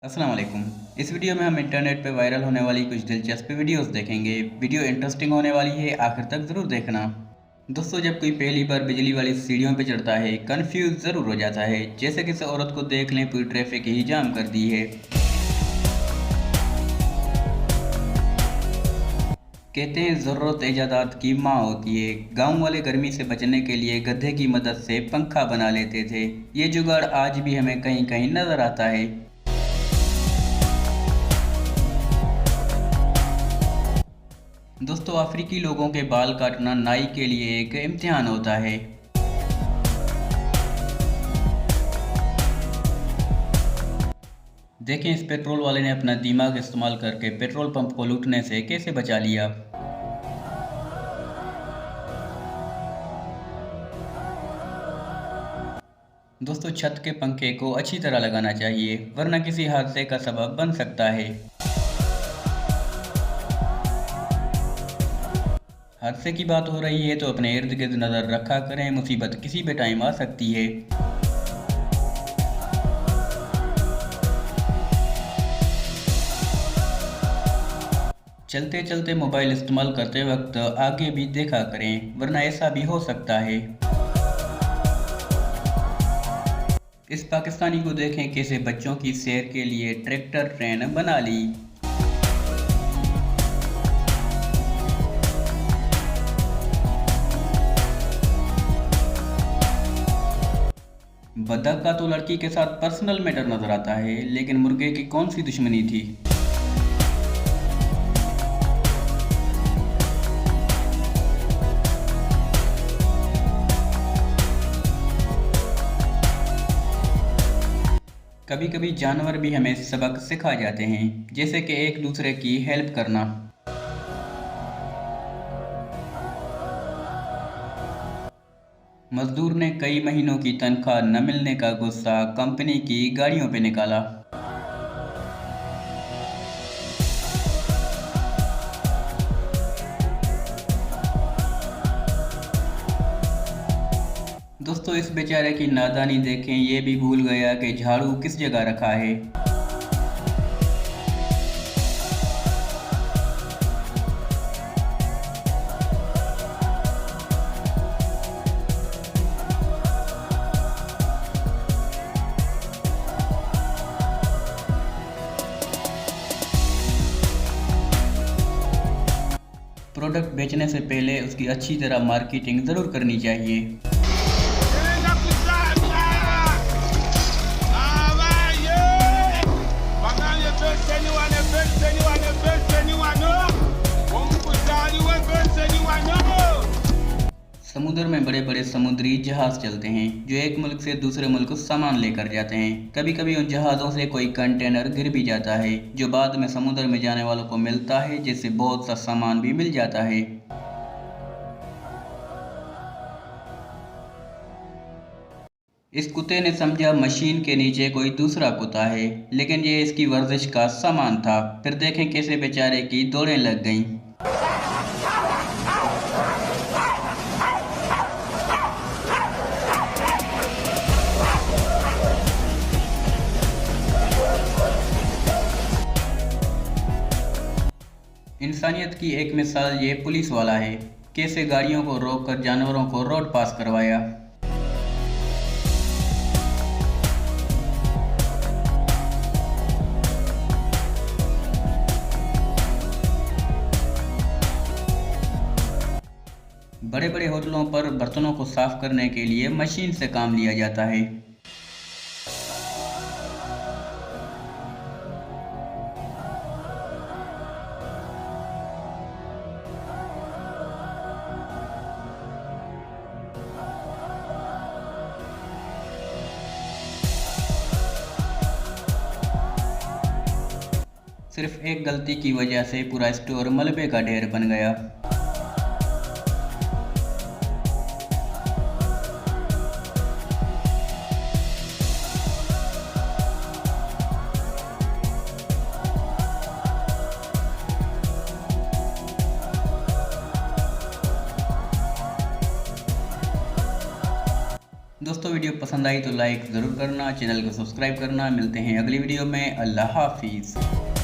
अस्सलाम वालेकुम। इस वीडियो में हम इंटरनेट पे वायरल होने वाली कुछ दिलचस्प वीडियोस देखेंगे। वीडियो इंटरेस्टिंग होने वाली है, आखिर तक ज़रूर देखना। दोस्तों, जब कोई पहली बार बिजली वाली सीढ़ियों पे चढ़ता है, कंफ्यूज ज़रूर हो जाता है। जैसे किसी औरत को देख लें पूरी ट्रैफिक ही जाम कर दी है। कहते हैं ज़रूरत ईजादात की माँ होती है। गांव वाले गर्मी से बचने के लिए गधे की मदद से पंखा बना लेते थे। ये जुगाड़ आज भी हमें कहीं कहीं नज़र आता है। दोस्तों, अफ्रीकी लोगों के बाल काटना नाई के लिए एक इम्तिहान होता है। देखें, इस पेट्रोल वाले ने अपना दिमाग इस्तेमाल करके पेट्रोल पंप को लूटने से कैसे बचा लिया। दोस्तों, छत के पंखे को अच्छी तरह लगाना चाहिए, वरना किसी हादसे का सबब बन सकता है। हादसे की बात हो रही है तो अपने इर्द गिर्द नज़र रखा करें, मुसीबत किसी भी टाइम आ सकती है। चलते चलते मोबाइल इस्तेमाल करते वक्त आगे भी देखा करें, वरना ऐसा भी हो सकता है। इस पाकिस्तानी को देखें कैसे बच्चों की सैर के लिए ट्रैक्टर ट्रेन बना ली। बतख का तो लड़की के साथ पर्सनल मैटर नजर आता है, लेकिन मुर्गे की कौन सी दुश्मनी थी। कभी कभी जानवर भी हमें सबक सिखा जाते हैं, जैसे कि एक दूसरे की हेल्प करना। मजदूर ने कई महीनों की तनख्वाह न मिलने का गुस्सा कंपनी की गाड़ियों पे निकाला। दोस्तों, इस बेचारे की नादानी देखें, ये भी भूल गया कि झाड़ू किस जगह रखा है। प्रोडक्ट बेचने से पहले उसकी अच्छी तरह मार्केटिंग ज़रूर करनी चाहिए। समुद्र में बड़े बड़े समुद्री जहाज चलते हैं, जो एक मुल्क से दूसरे मुल्क सामान लेकर जाते हैं। कभी कभी उन जहाज़ों से कोई कंटेनर गिर भी जाता है, जो बाद में समुद्र में जाने वालों को मिलता है, जिससे बहुत सा सामान भी मिल जाता है। इस कुत्ते ने समझा मशीन के नीचे कोई दूसरा कुत्ता है, लेकिन ये इसकी वर्जिश का सामान था। फिर देखें कैसे बेचारे की दौड़ें लग गईं। इंसानियत की एक मिसाल ये पुलिस वाला है, कैसे गाड़ियों को रोककर जानवरों को रोड पास करवाया। बड़े बड़े होटलों पर बर्तनों को साफ करने के लिए मशीन से काम लिया जाता है। सिर्फ एक गलती की वजह से पूरा स्टोर मलबे का ढेर बन गया। दोस्तों, वीडियो पसंद आई तो लाइक ज़रूर करना, चैनल को सब्सक्राइब करना। मिलते हैं अगली वीडियो में। अल्लाह हाफिज़।